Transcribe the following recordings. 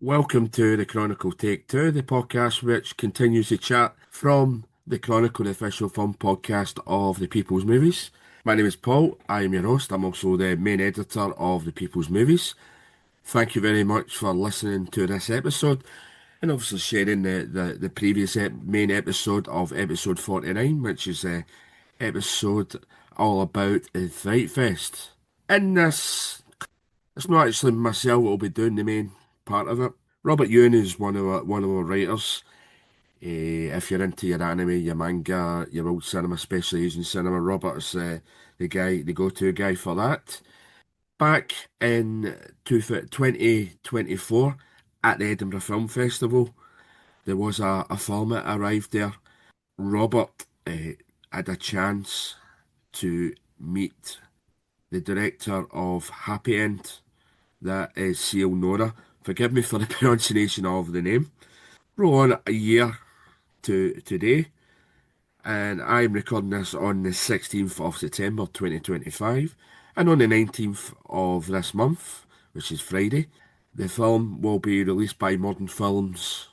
Welcome to the Chronicle Take 2, the podcast which continues the chat from the Chronicle, the official film podcast of the People's Movies. My name is Paul, I am your host, I'm also the main editor of the People's Movies. Thank you very much for listening to this episode and obviously sharing the previous main episode of episode 49, which is the episode all about the Fright Fest. In this, it's not actually myself that will be doing the main part of it. Robert Ewing is one of our writers. If you're into your anime, your manga, your old cinema, especially Asian cinema, Robert's the go-to guy for that. Back in 2024 at the Edinburgh Film Festival, there was a film that arrived there. Robert had a chance to meet the director of Happyend, that is Seal Nora. Forgive me for the pronunciation of the name. Roll on a year to today, and I'm recording this on the 16th of September 2025, and on the 19th of this month, which is Friday, the film will be released by Modern Films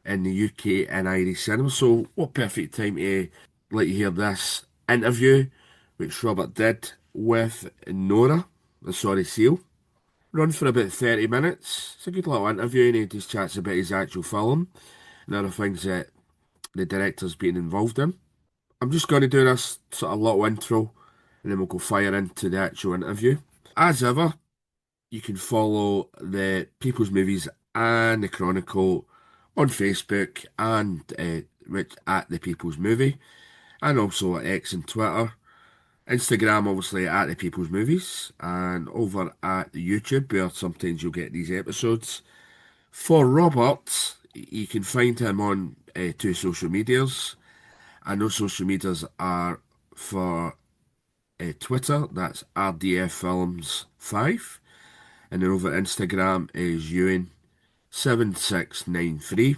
in the UK and Irish cinema. So what perfect time to let you hear this interview which Robert did with Seal. Run for about 30 minutes. It's a good little interview and he just chats about his actual film and other things that the director's been involved in. I'm just going to do this sort of little intro and then we'll go fire into the actual interview. As ever, you can follow the People's Movies and the Chronicle on Facebook and at the People's Movie, and also at X and Twitter. Instagram, obviously, at the People's Movies, and over at YouTube, where sometimes you'll get these episodes. For Robert, you can find him on two social medias, and those social medias are for Twitter, that's RDF Films 5, and then over Instagram is Ewing7693.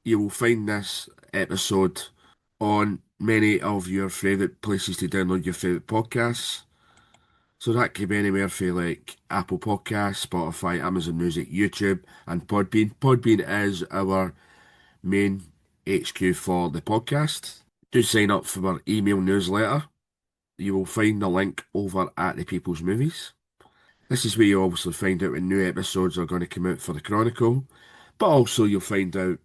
You will find this episode on many of your favourite places to download your favourite podcasts. So that could be anywhere for like Apple Podcasts, Spotify, Amazon Music, YouTube, and Podbean. Podbean is our main HQ for the podcast. Do sign up for our email newsletter. You will find the link over at the People's Movies. This is where you obviously find out when new episodes are going to come out for the Chronicle, but also you'll find out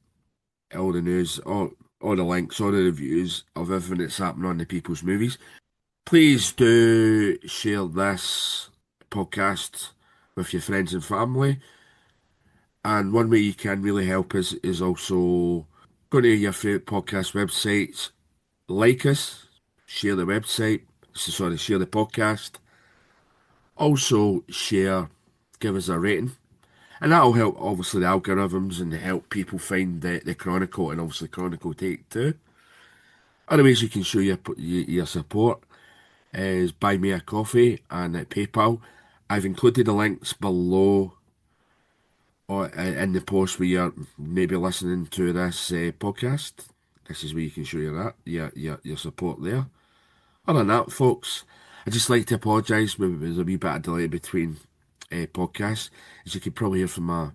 all the news, all the links, all the reviews of everything that's happening on the People's Movies. Please do share this podcast with your friends and family. And one way you can really help us is also go to your favourite podcast websites, like us, share the website, share the podcast. Also give us a rating. And that'll help, obviously, the algorithms and help people find the Chronicle and obviously Chronicle Take 2. Other ways you can show your support is buy me a coffee and at PayPal. I've included the links below or in the post where you're maybe listening to this podcast. This is where you can show your support there. Other than that, folks, I'd just like to apologise. There's a wee bit of delay between podcasts. As you can probably hear from my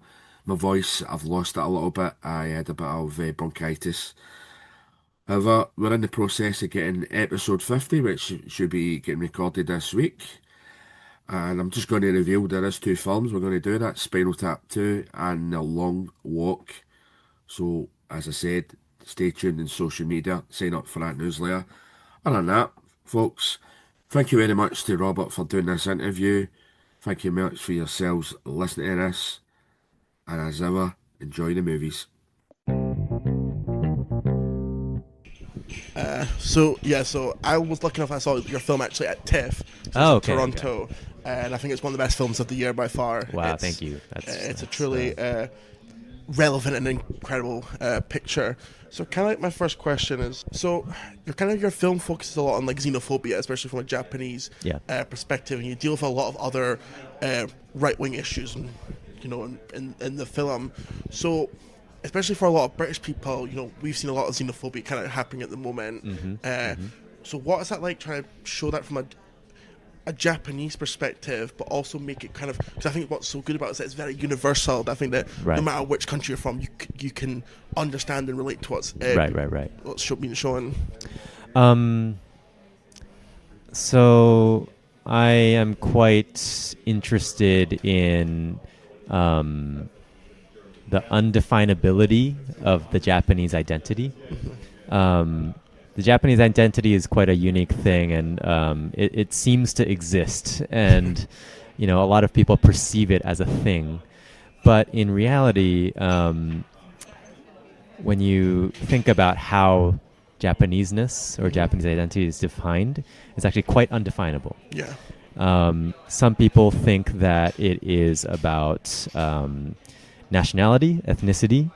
voice, I've lost it a little bit. I had a bit of bronchitis. However, we're in the process of getting episode 50, which should be getting recorded this week. And I'm just going to reveal there is two films we're going to do that, Spinal Tap 2 and The Long Walk. So, as I said, stay tuned in social media, sign up for that newsletter. Other than that, folks, thank you very much to Robert for doing this interview. Thank you much for yourselves listening to this. And as ever, enjoy the movies. So I was lucky enough, I saw your film actually at TIFF, Toronto, okay. And I think it's one of the best films of the year by far. Wow, thank you. It's a truly relevant and incredible picture. So kind of like my first question is, so your film focuses a lot on like xenophobia, especially from a Japanese perspective, and you deal with a lot of other right-wing issues, and in the film. So especially for a lot of British people, we've seen a lot of xenophobia kind of happening at the moment. So what is that like trying to show that from a Japanese perspective, but also make it kind of, because I think what's so good about it is that it's very universal. I think that no matter which country you're from, you can understand and relate to what's being shown. So I am quite interested in the undefinability of the Japanese identity. The Japanese identity is quite a unique thing, and it seems to exist, and a lot of people perceive it as a thing. But in reality, when you think about how Japaneseness or Japanese identity is defined, it's actually quite undefinable. Yeah. Some people think that it is about nationality, ethnicity,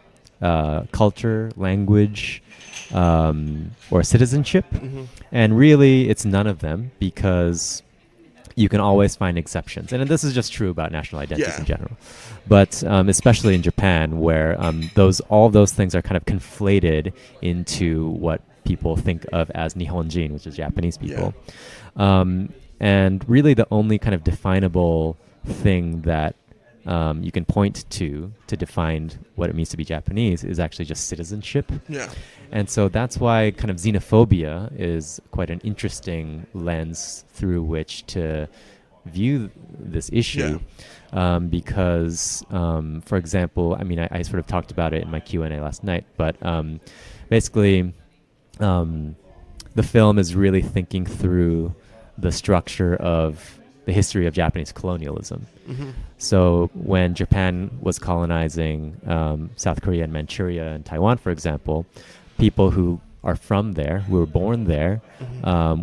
culture, language, or citizenship. And really, it's none of them, because you can always find exceptions. And this is just true about national identities in general. But especially in Japan, where all those things are kind of conflated into what people think of as Nihonjin, which is Japanese people. And really the only kind of definable thing that you can point to define what it means to be Japanese is actually just citizenship. Yeah. And so that's why kind of xenophobia is quite an interesting lens through which to view this issue. Because, for example, I sort of talked about it in my Q&A last night, but basically the film is really thinking through the structure of the history of Japanese colonialism. So when Japan was colonizing South Korea and Manchuria and Taiwan, for example, people who are from there, who were born there,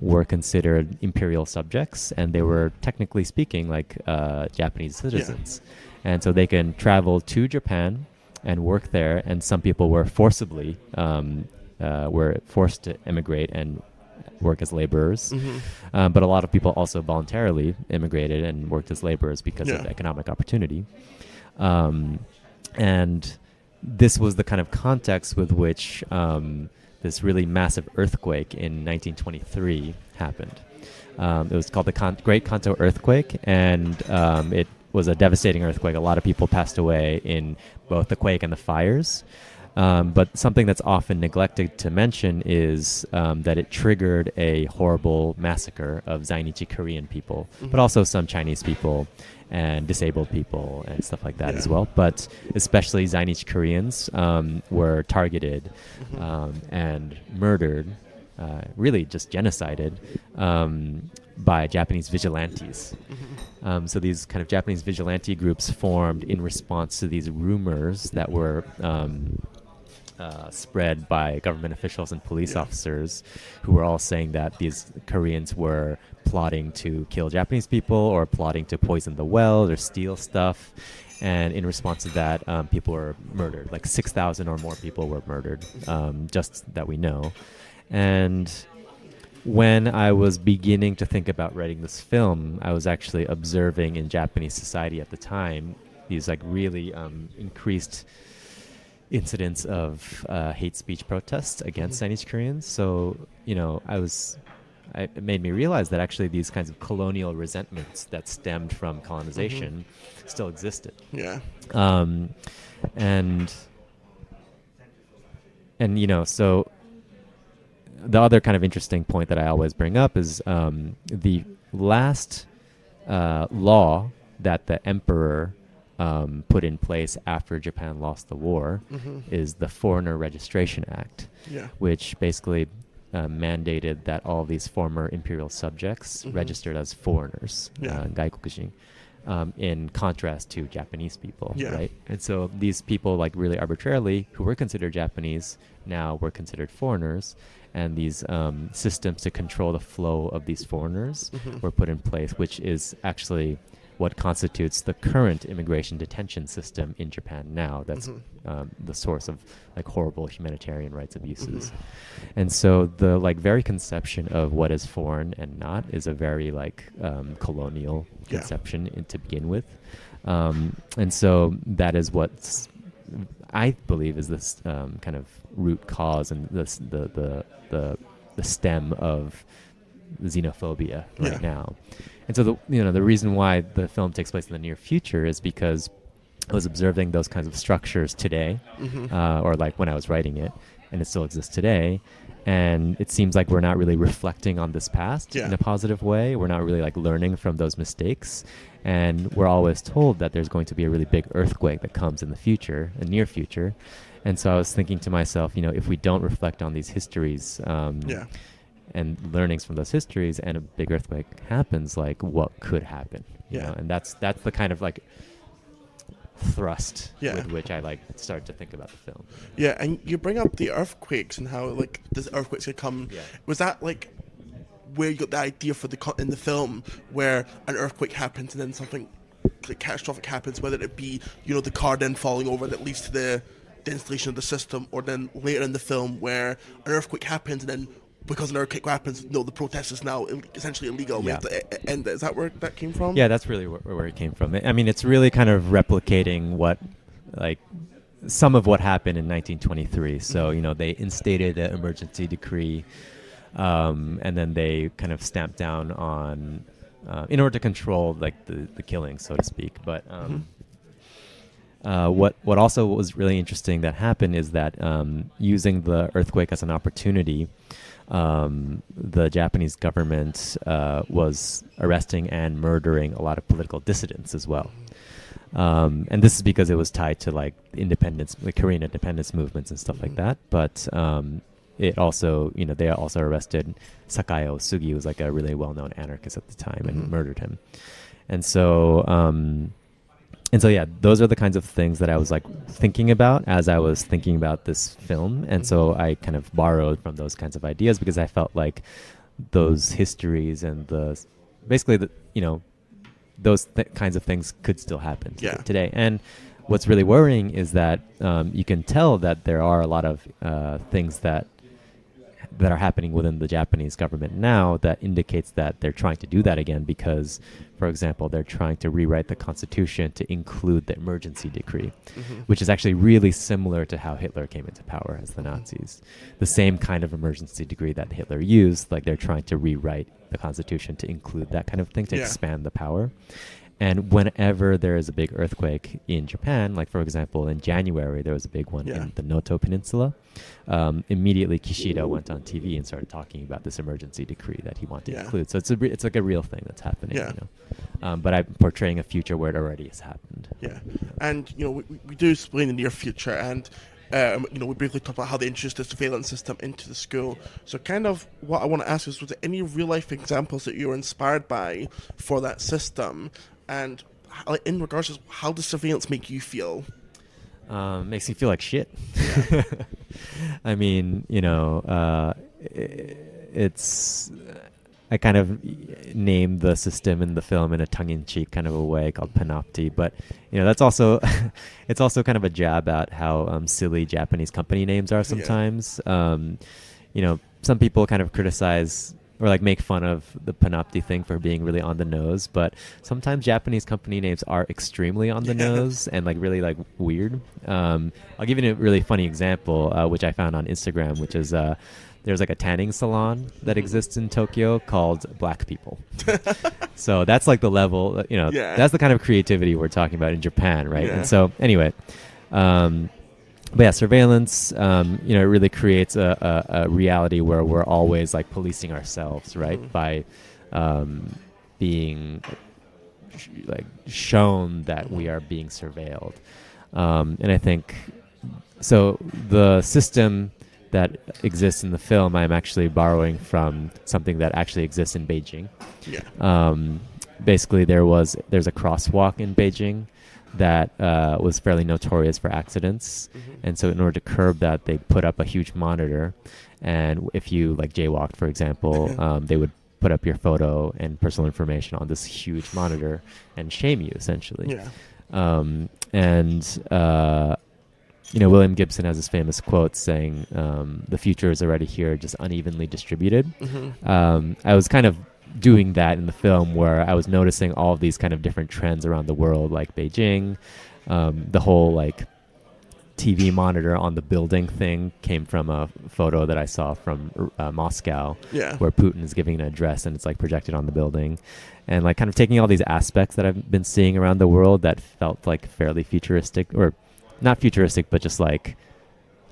were considered imperial subjects, and they were technically speaking like Japanese citizens. And so they can travel to Japan and work there, and some people were forced to immigrate and work as laborers. But a lot of people also voluntarily immigrated and worked as laborers because of economic opportunity. And this was the kind of context with which this really massive earthquake in 1923 happened. It was called the Great Kanto Earthquake, and it was a devastating earthquake. A lot of people passed away in both the quake and the fires. But something that's often neglected to mention is that it triggered a horrible massacre of Zainichi Korean people, but also some Chinese people and disabled people and stuff like that as well. But especially Zainichi Koreans were targeted and murdered, really just genocided, by Japanese vigilantes. So these kind of Japanese vigilante groups formed in response to these rumors that were spread by government officials and police officers, who were all saying that these Koreans were plotting to kill Japanese people or plotting to poison the wells or steal stuff. And in response to that, people were murdered. Like 6,000 or more people were murdered, just that we know. And when I was beginning to think about writing this film, I was actually observing in Japanese society at the time these like really increased incidents of hate speech protests against Chinese Koreans. So, it made me realize that actually these kinds of colonial resentments that stemmed from colonization still existed. Yeah. And so the other kind of interesting point that I always bring up is the last law that the emperor put in place after Japan lost the war is the Foreigner Registration Act, which basically mandated that all these former imperial subjects registered as foreigners, gaikokujin, in contrast to Japanese people, right? And so these people, like really arbitrarily, who were considered Japanese, now were considered foreigners, and these systems to control the flow of these foreigners were put in place, which is actually what constitutes the current immigration detention system in Japan now. That's the source of like horrible humanitarian rights abuses. And so the like very conception of what is foreign and not is a very like colonial conception to begin with. And so that is what I believe is this kind of root cause and this the stem of xenophobia right now. And so the reason why the film takes place in the near future is because I was observing those kinds of structures today, or like when I was writing it, and it still exists today. And it seems like we're not really reflecting on this past in a positive way. We're not really like learning from those mistakes. And we're always told that there's going to be a really big earthquake that comes in the future, a near future. And so I was thinking to myself, if we don't reflect on these histories and learnings from those histories, and a big earthquake happens, like what could happen? You know? And that's the kind of like thrust with which I like start to think about the film. Yeah, and you bring up the earthquakes and how like this earthquake's gonna come. Yeah. Was that like where you got the idea for in the film where an earthquake happens and then something like catastrophic happens, whether it be the car then falling over that leads to the installation of the system, or then later in the film where an earthquake happens and then because an earthquake happens, the protest is now essentially illegal. We have to end it. Is that where that came from? Yeah, that's really where it came from. I mean, it's really kind of replicating some of what happened in 1923. So, they instated an emergency decree, and then they kind of stamped down on, in order to control like the killing, so to speak. But what also was really interesting that happened is that using the earthquake as an opportunity, the Japanese government was arresting and murdering a lot of political dissidents as well. And this is because it was tied to like independence, like Korean independence movements and stuff like that. But it also, they also arrested Sakayo Sugi, who was like a really well-known anarchist at the time, and murdered him. And so, yeah, those are the kinds of things that I was like thinking about as I was thinking about this film. And so I kind of borrowed from those kinds of ideas because I felt like those histories and those kinds of things could still happen today. And what's really worrying is that you can tell that there are a lot of things that are happening within the Japanese government now that indicates that they're trying to do that again because, for example, they're trying to rewrite the constitution to include the emergency decree, which is actually really similar to how Hitler came into power as the Nazis. The same kind of emergency decree that Hitler used, like they're trying to rewrite the constitution to include that kind of thing, to expand the power. And whenever there is a big earthquake in Japan, like for example in January there was a big one in the Noto Peninsula, immediately Kishida went on TV and started talking about this emergency decree that he wanted to include. So it's like a real thing that's happening. But I'm portraying a future where it already has happened. And we do explain the near future, and we briefly talked about how they introduced the surveillance system into the school. So kind of what I want to ask is, was there any real life examples that you were inspired by for that system? And in regards to how does surveillance make you feel? Makes me feel like shit. I mean, it's... I kind of named the system in the film in a tongue-in-cheek kind of a way called panopti, but that's also it's also kind of a jab at how silly Japanese company names are sometimes. Some people kind of criticize or like make fun of the panopti thing for being really on the nose, but sometimes Japanese company names are extremely on the nose and like really like weird. I'll give you a really funny example, which I found on Instagram, which is there's like a tanning salon that exists in Tokyo called Black People. So that's like the level, that's the kind of creativity we're talking about in Japan, right? And so anyway, but yeah, surveillance, it really creates a reality where we're always like policing ourselves, right? By being like shown that we are being surveilled. And I think, so the system that exists in the film, I'm actually borrowing from something that actually exists in Beijing. Basically, there's a crosswalk in Beijing that was fairly notorious for accidents, and so in order to curb that, they put up a huge monitor, and if you like jaywalked, for example, they would put up your photo and personal information on this huge monitor and shame you essentially. William Gibson has this famous quote saying, "The future is already here, just unevenly distributed." I was kind of doing that in the film, where I was noticing all of these kind of different trends around the world, like Beijing, the whole like TV monitor on the building thing came from a photo that I saw from Moscow, where Putin is giving an address and it's like projected on the building, and like kind of taking all these aspects that I've been seeing around the world that felt like fairly futuristic, or not futuristic, but just like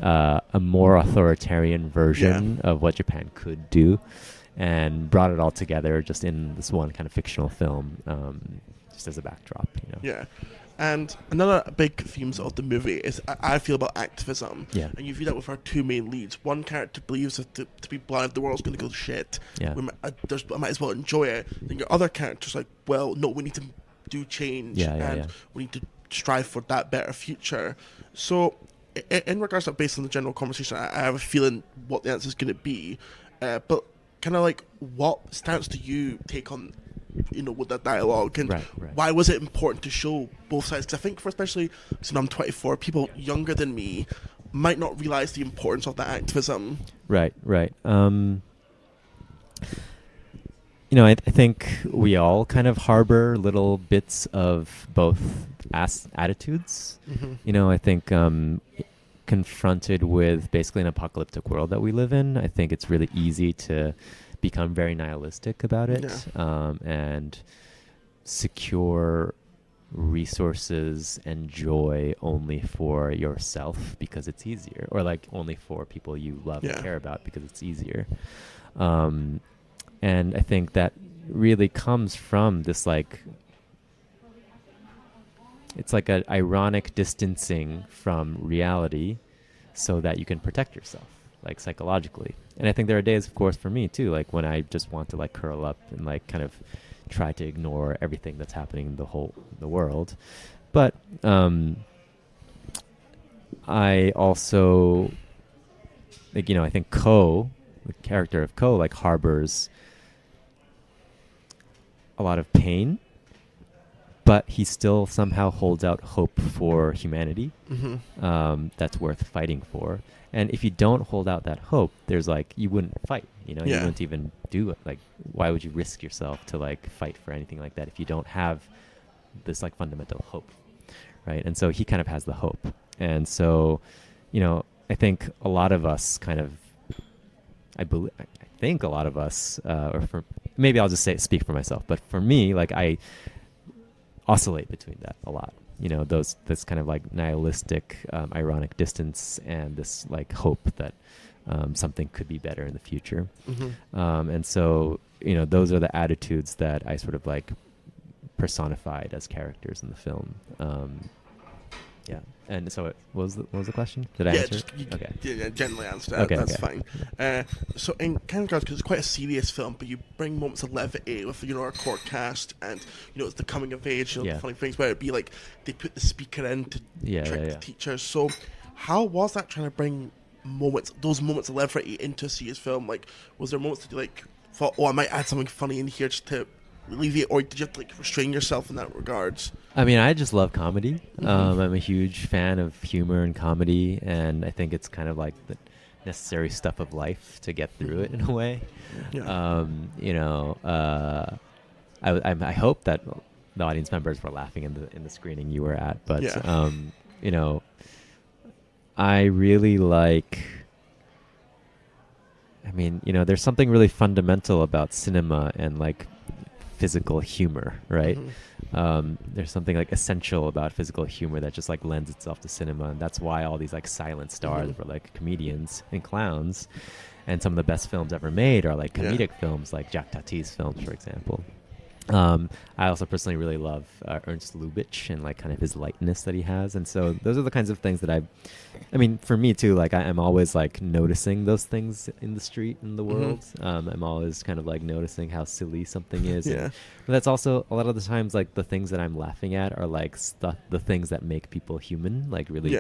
a more authoritarian version of what Japan could do, and brought it all together just in this one kind of fictional film, just as a backdrop, you know. Yeah. And another big themes of the movie is I feel about activism. Yeah. And you view that with our two main leads. One character believes that to be blind, the world's going to go to shit. Yeah. I might as well enjoy it. Then your other character's like, well, no, we need to do change. We need to strive for that better future. So in regards to, based on the general conversation, I have a feeling what the answer is going to be. But kind of like, what stance do you take on, you know, with that dialogue, and why was it important to show both sides? Because I think, for especially, because I'm 24, people younger than me might not realize the importance of that activism. Right. You know, I think we all kind of harbor little bits of both attitudes. Mm-hmm. You know, I think confronted with basically an apocalyptic world that we live in, I think it's really easy to become very nihilistic about it, and secure resources and joy only for yourself because it's easier, or like only for people you love and care about because it's easier. And I think that really comes from this, like, it's like an ironic distancing from reality so that you can protect yourself, like psychologically. And I think there are days, of course, for me too, like when I just want to like curl up and like kind of try to ignore everything that's happening in the world. But I also, like, you know, I think Kou, the character of Kou, like harbors a lot of pain, but he still somehow holds out hope for humanity. Mm-hmm. That's worth fighting for. And if you don't hold out that hope, there's like, you wouldn't fight, you know, you wouldn't even do it. Like, why would you risk yourself to like fight for anything like that if you don't have this like fundamental hope, right? And so he kind of has the hope. And so, you know, I think a lot of us kind of, I think a lot of us, or for, maybe I'll just speak for myself, but for me, like I oscillate between that a lot. You know, this kind of like nihilistic, ironic distance and this like hope that something could be better in the future. Mm-hmm. And so, you know, those are the attitudes that I sort of like personified as characters in the film. Yeah. And so what was the question? Did I answer it? Okay. Yeah, generally answered it. Okay, that's fine. So in kind of regards, because it's quite a serious film, but you bring moments of levity with, you know, our core cast, and, you know, it's the coming of age, you know, the funny things where it'd be like they put the speaker in to trick the teachers. So how was that trying to bring those moments of levity into a serious film? Like, was there moments that you like thought, oh, I might add something funny in here just to alleviate, or did you have to like restrain yourself in that regards? I mean, I just love comedy. Mm-hmm. I'm a huge fan of humor and comedy, and I think it's kind of like the necessary stuff of life to get through it in a way. Yeah. You know, I hope that the audience members were laughing in the screening you were at, but you know, I really like. I mean, you know, there's something really fundamental about cinema and like physical humor, right? Mm-hmm. There's something like essential about physical humor that just like lends itself to cinema, and that's why all these like silent stars were like comedians and clowns, and some of the best films ever made are like comedic films, like Jack Tati's films, for example. I also personally really love Ernst Lubitsch and like kind of his lightness that he has, and so those are the kinds of things that I mean, for me too, like I'm always like noticing those things in the street, in the world. I'm always kind of like noticing how silly something is. But that's also a lot of the times like the things that I'm laughing at are like the things that make people human, like really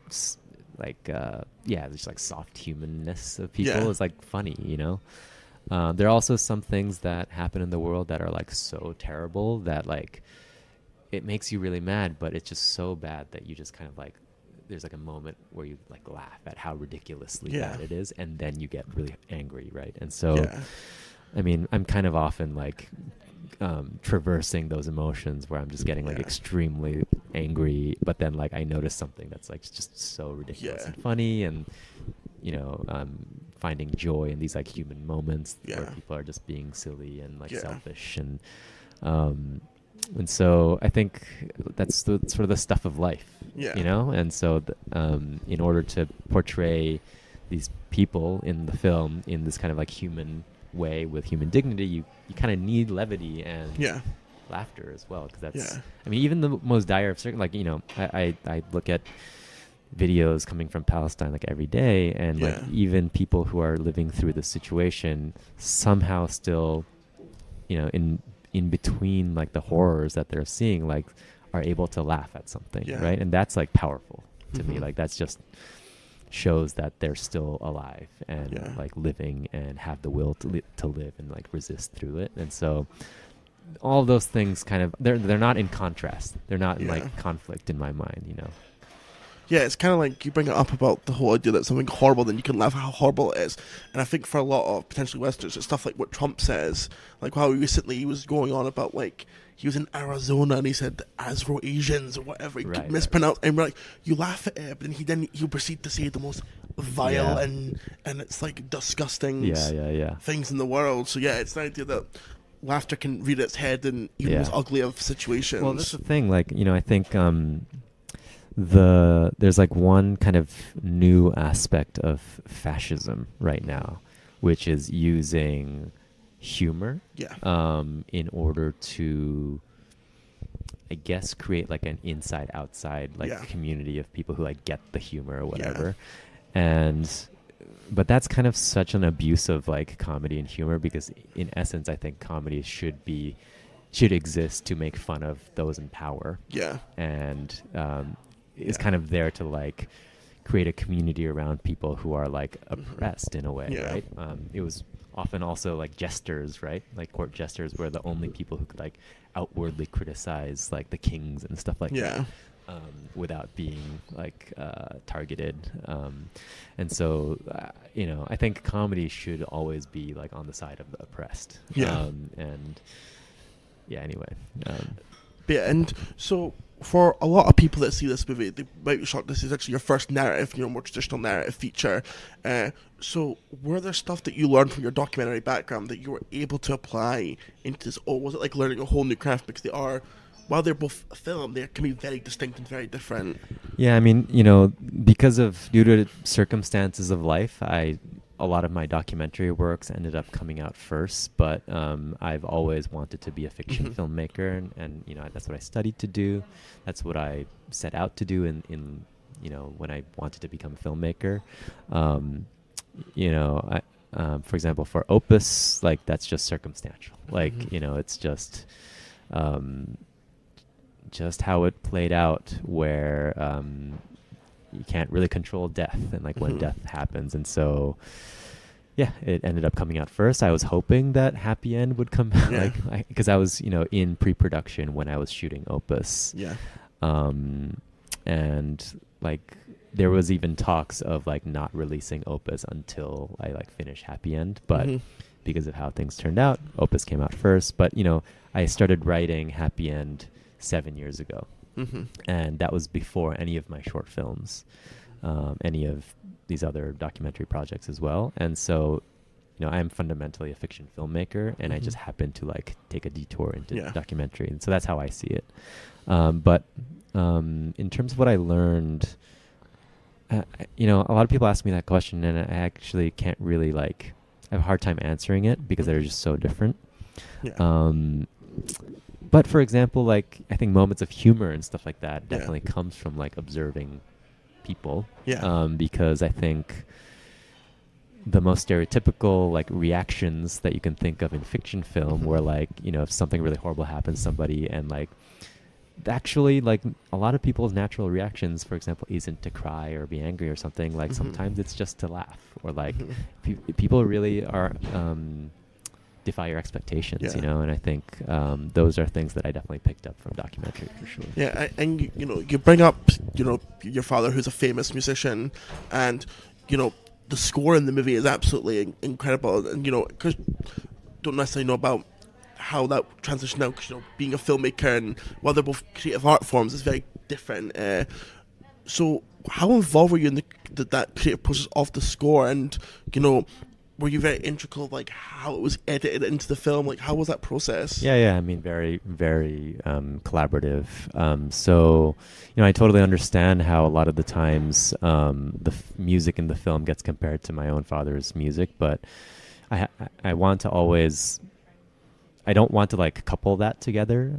just like soft humanness of people is like funny, you know. There are also some things that happen in the world that are like so terrible that like it makes you really mad, but it's just so bad that you just kind of like, there's like a moment where you like laugh at how ridiculously bad it is, and then you get really angry, right? And so I mean, I'm kind of often like traversing those emotions where I'm just getting like extremely angry, but then like I notice something that's like just so ridiculous and funny, and finding joy in these like human moments where people are just being silly and like selfish, and so I think that's sort of the stuff of life, and so in order to portray these people in the film in this kind of like human way with human dignity, you kind of need levity and laughter as well, because that's I mean, even the most dire of like I look at videos coming from Palestine like every day, and like even people who are living through the situation somehow still in between like the horrors that they're seeing, like are able to laugh at something, right? And that's like powerful to me. Like that's just shows that they're still alive and like living and have the will to live and like resist through it. And so all of those things kind of they're not in contrast, they're not in like conflict in my mind. Yeah, it's kind of like you bring it up about the whole idea that something horrible, then you can laugh at how horrible it is. And I think for a lot of potentially Westerners, it's stuff like what Trump says. Like how recently he was going on about like he was in Arizona and he said Afro-Asians or whatever. He could mispronounce, and we're like, you laugh at it, but then he'll proceed to say the most vile and it's like disgusting things in the world. So it's the idea that laughter can rear its head in even as ugly of situations. Well, that's the thing. Like I think there's like one kind of new aspect of fascism right now, which is using humor in order to, I guess, create like an inside outside like community of people who like get the humor or whatever. But that's kind of such an abuse of like comedy and humor, because in essence I think comedy should exist to make fun of those in power, and is kind of there to like create a community around people who are like oppressed in a way, right? It was often also like jesters, right? Like court jesters were the only people who could like outwardly criticize like the kings and stuff like that, without being like targeted. And so, I think comedy should always be like on the side of the oppressed. Anyway. And so for a lot of people that see this movie, they might be shocked this is actually your first narrative, more traditional narrative feature. So were there stuff that you learned from your documentary background that you were able to apply into this, or was it like learning a whole new craft? Because while they're both film, they can be very distinct and very different. Yeah, I mean, due to circumstances of life, a lot of my documentary works ended up coming out first, but I've always wanted to be a fiction filmmaker, and that's what I studied to do. That's what I set out to do in when I wanted to become a filmmaker. For example, for Opus, like that's just circumstantial. Like it's just how it played out, where you can't really control death and like when death happens. And so it ended up coming out first. I was hoping that Happyend would come out, because I was in pre-production when I was shooting Opus, and like there was even talks of like not releasing Opus until I like finish Happyend, but because of how things turned out, Opus came out first. But I started writing Happyend 7 years ago. And that was before any of my short films, any of these other documentary projects as well. And so, I'm fundamentally a fiction filmmaker, and I just happened to like take a detour into documentary. And so that's how I see it. But in terms of what I learned, a lot of people ask me that question, and I actually can't really I have a hard time answering it because they're just so different. But for example, like I think moments of humor and stuff like that definitely comes from like observing people. Because I think the most stereotypical like reactions that you can think of in fiction film, where like if something really horrible happens to somebody, and like actually like a lot of people's natural reactions, for example, isn't to cry or be angry or something. Like sometimes it's just to laugh, or like people really are defy your expectations, and I think those are things that I definitely picked up from documentary for sure. And you bring up your father, who's a famous musician, and the score in the movie is absolutely incredible. And because don't necessarily know about how that transition now, because being a filmmaker and while they're both creative art forms is very different. So how involved were you in that creative process of the score, and were you very integral of like how it was edited into the film? Like, how was that process? Yeah. I mean, very, very collaborative. So, I totally understand how a lot of the times music in the film gets compared to my own father's music, but I want to always. I don't want to like couple that together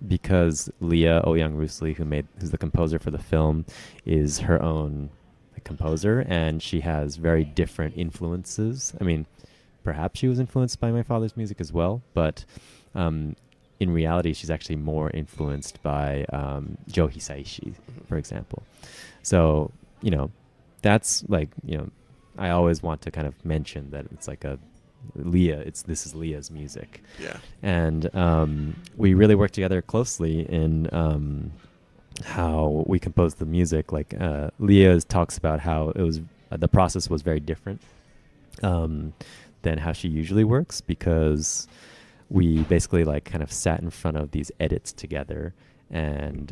because Leah Ouyang-Rusli, who's the composer for the film, is her own composer, and she has very different influences. I mean, perhaps she was influenced by my father's music as well, but in reality, she's actually more influenced by Joe Hisaishi, for example. So, that's like, I always want to kind of mention that it's like this is Leah's music. Yeah. And we really worked together closely in how we composed the music. Like Leah talks about how it was the process was very different than how she usually works, because we basically like kind of sat in front of these edits together, and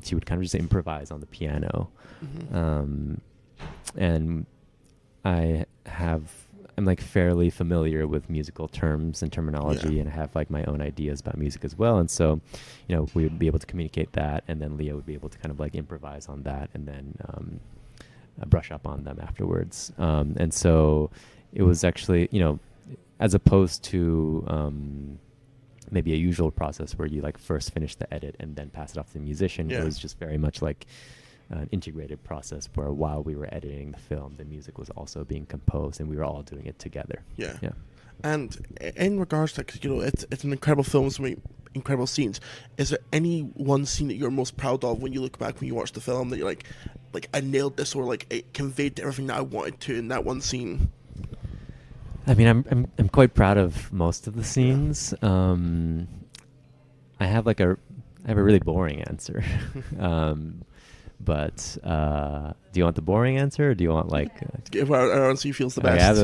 she would kind of just improvise on the piano. And I'm like fairly familiar with musical terms and terminology, and I have like my own ideas about music as well. And so, we would be able to communicate that, and then Leah would be able to kind of like improvise on that, and then brush up on them afterwards. And so it was actually, as opposed to maybe a usual process where you like first finish the edit and then pass it off to the musician. It was just very much like an integrated process where while we were editing the film, the music was also being composed, and we were all doing it together. Yeah. And in regards to, because it's an incredible film, so many incredible scenes. Is there any one scene that you're most proud of when you look back, when you watch the film, that you're like I nailed this, or like it conveyed everything that I wanted to in that one scene? I mean, I'm quite proud of most of the scenes. I have a really boring answer. But do you want the boring answer, or do you want like... Give our answer feels the best.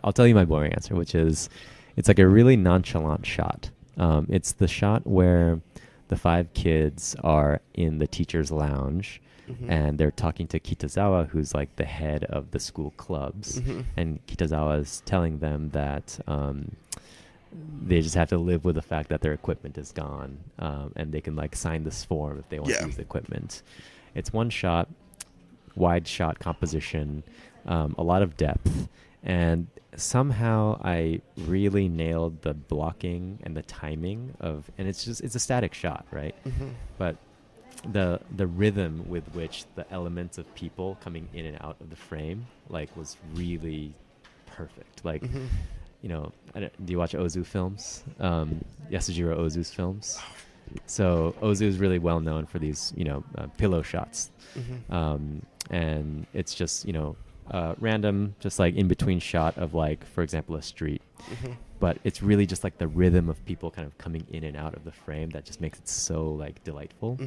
I'll tell you my boring answer, which is it's like a really nonchalant shot. It's the shot where the 5 kids are in the teacher's lounge, and they're talking to Kitazawa, who's like the head of the school clubs. And Kitazawa is telling them that they just have to live with the fact that their equipment is gone, and they can like sign this form if they want to use the equipment. It's one shot, wide shot composition, a lot of depth, and somehow I really nailed the blocking and the timing of, and it's a static shot, right? But the rhythm with which the elements of people coming in and out of the frame like was really perfect. Like, do you watch Ozu films? Yasujiro Ozu's films? So Ozu is really well known for these, pillow shots. And it's just, random, just like in between shot of like, for example, a street. But it's really just like the rhythm of people kind of coming in and out of the frame that just makes it so like delightful.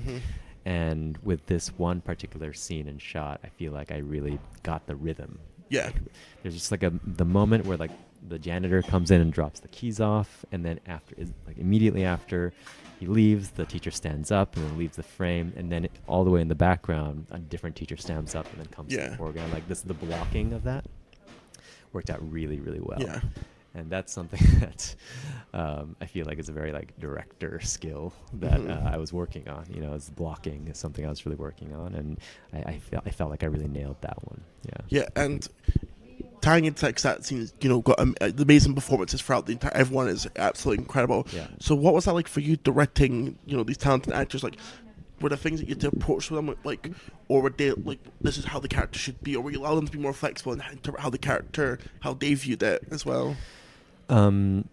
And with this one particular scene and shot, I feel like I really got the rhythm. Yeah. There's just like the moment where like the janitor comes in and drops the keys off, and then immediately after he leaves, the teacher stands up and then leaves the frame, and then all the way in the background, a different teacher stands up and then comes to the foreground. Like the blocking of that worked out really, really well. Yeah. And that's something that I feel like is a very like director skill that I was working on. As blocking is something I was really working on, and I felt like I really nailed that one. Yeah, and tying into that scene, got the amazing performances throughout the entire. Everyone is absolutely incredible. Yeah. So, what was that like for you directing? These talented actors. Like, were there things that you had to approach them with, like, or were they like, this is how the character should be, or were you allow them to be more flexible and interpret how they viewed it as well?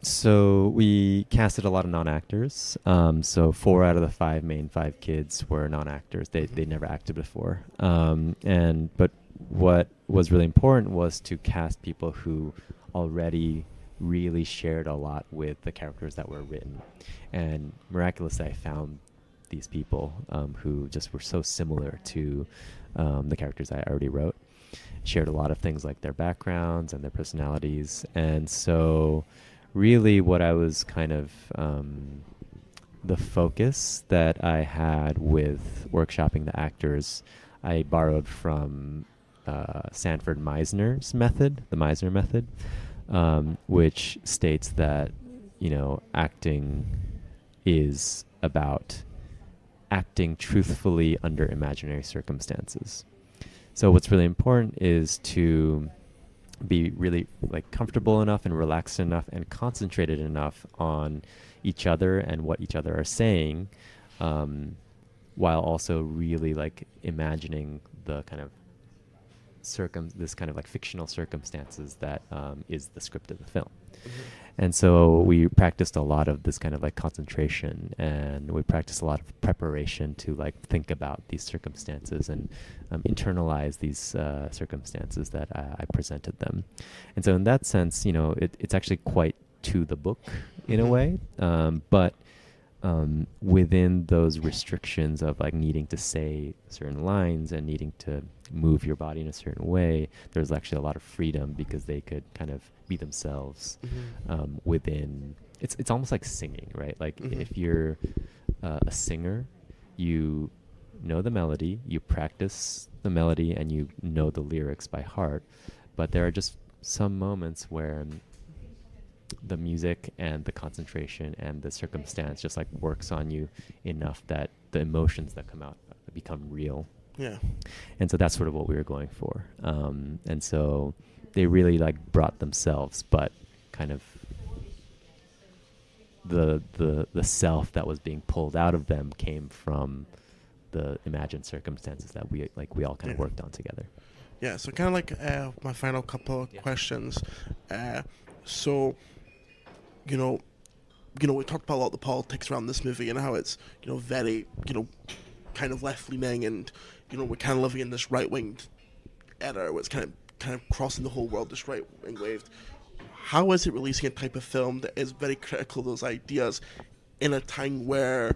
So we casted a lot of non-actors. So 4 out of the 5 kids were non-actors. They never acted before. But what was really important was to cast people who already really shared a lot with the characters that were written. And miraculously, I found these people who just were so similar to the characters I already wrote. Shared a lot of things like their backgrounds and their personalities. And so really what I was kind of the focus that I had with workshopping the actors, I borrowed from Sanford Meisner's method, the Meisner method, which states that, acting is about acting truthfully under imaginary circumstances. So what's really important is to be really comfortable enough and relaxed enough and concentrated enough on each other and what each other are saying, while also really imagining the kind of this kind of fictional circumstances that is the script of the film. Mm-hmm. And so we practiced a lot of this kind of concentration, and we practiced a lot of preparation to think about these circumstances and internalize these circumstances that I presented them. And so in that sense, it's actually quite to the book in a way, but within those restrictions of needing to say certain lines and needing to move your body in a certain way, there's actually a lot of freedom because they could kind of be themselves within. It's almost like singing, right? If you're a singer, you know the melody, you practice the melody, and you know the lyrics by heart. But there are just some moments where the music and the concentration and the circumstance just works on you enough that the emotions that come out become real. Yeah. And so that's sort of what we were going for. And so they really brought themselves, but kind of the self that was being pulled out of them came from the imagined circumstances that we all kind of worked on together. Yeah. So kind of my final couple of questions. So, we talked about a lot of the politics around this movie and how it's, very, kind of left-leaning, and, we're kind of living in this right-wing era where it's kind of crossing the whole world, this right-wing wave. How is it releasing a type of film that is very critical of those ideas in a time where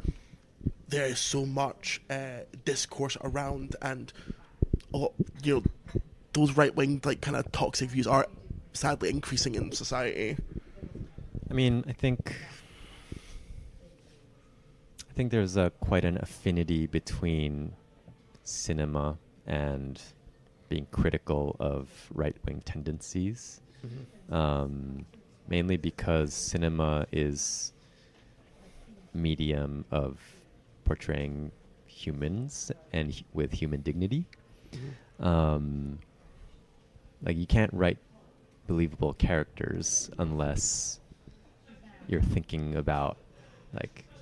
there is so much discourse around, and, those right-wing, kind of toxic views are sadly increasing in society? I mean, I think there's quite an affinity between cinema and being critical of right-wing tendencies, mainly because cinema is a medium of portraying humans and with human dignity. You can't write believable characters unless you're thinking about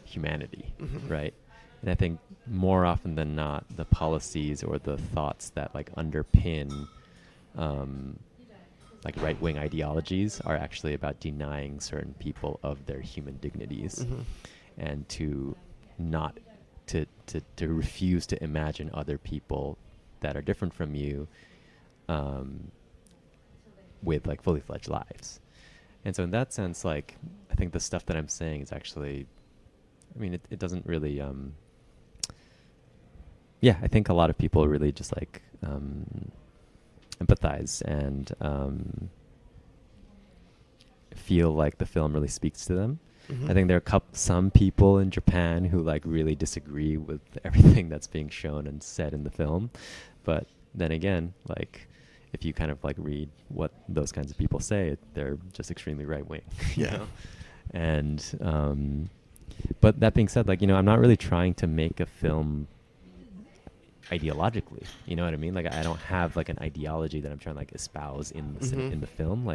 humanity, right? And I think more often than not, the policies or the thoughts that underpin right-wing ideologies are actually about denying certain people of their human dignities, and to not to refuse to imagine other people that are different from you with fully fledged lives. And so in that sense, I think the stuff that I'm saying is actually, it doesn't really, I think a lot of people really just empathize and feel like the film really speaks to them. I think there are some people in Japan who really disagree with everything that's being shown and said in the film. But then again, if you kind of read what those kinds of people say, they're just extremely right wing. Yeah. And but that being said, I'm not really trying to make a film ideologically. You know what I mean? I don't have an ideology that I'm trying to espouse in the in the film.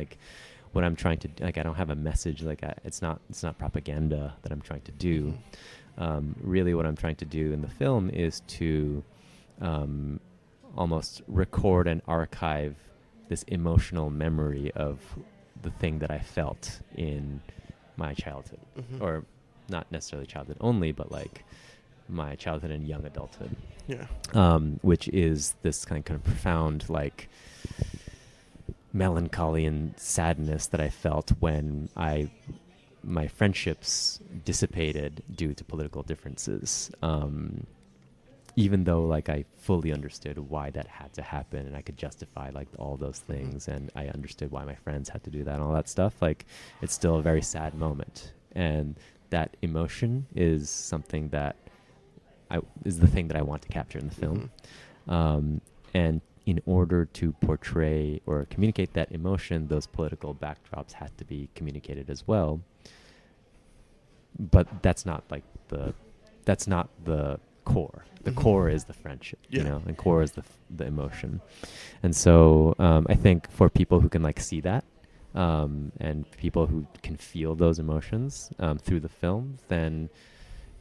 What I'm trying to I don't have a message. It's not propaganda that I'm trying to do. Really, what I'm trying to do in the film is to almost record and archive this emotional memory of the thing that I felt in my childhood, or not necessarily childhood only, but my childhood and young adulthood. Yeah. Which is this kind of profound melancholy and sadness that I felt when my friendships dissipated due to political differences. even though like I fully understood why that had to happen and I could justify like all those things and I understood why my friends had to do that and all that stuff, like it's still a very sad moment. And that emotion is something that is the thing that I want to capture in the film. And in order to portray or communicate that emotion, those political backdrops had to be communicated as well. But that's not like the core. The core is the friendship, you know, and core is the emotion. And so I think for people who can like see that, and people who can feel those emotions through the film, then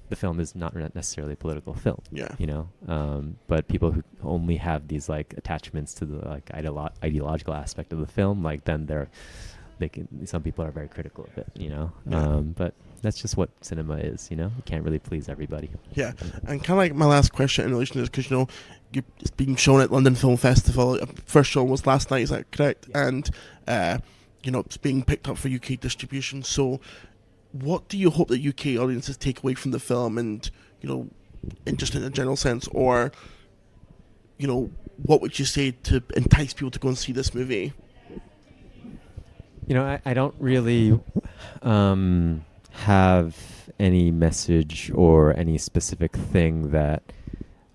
the film is not necessarily a political film. You know, but people who only have these like attachments to the like ideological aspect of the film, like then some people are very critical of it, you know. But that's just what cinema is, you know. You can't really please everybody. Yeah, and kind of like my last question in relation to this, because you know, it's being shown at London Film Festival. First show was last night, is that correct? And you know, it's being picked up for UK distribution. So, what do you hope that UK audiences take away from the film, and you know, just in a general sense, or you know, what would you say to entice people to go and see this movie? You know, I don't really have any message or any specific thing that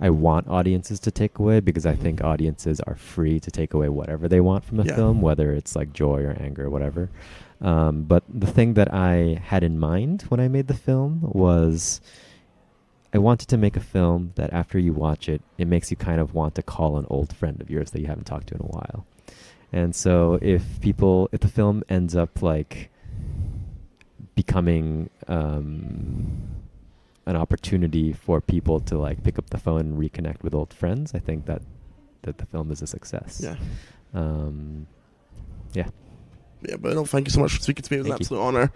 I want audiences to take away, because I think audiences are free to take away whatever they want from a film, whether it's like joy or anger or whatever. But the thing that I had in mind when I made the film was I wanted to make a film that after you watch it, it makes you kind of want to call an old friend of yours that you haven't talked to in a while. And so if the film ends up like becoming an opportunity for people to like pick up the phone and reconnect with old friends, I think that the film is a success. Yeah, but no, thank you so much for speaking to me. It was an absolute honor.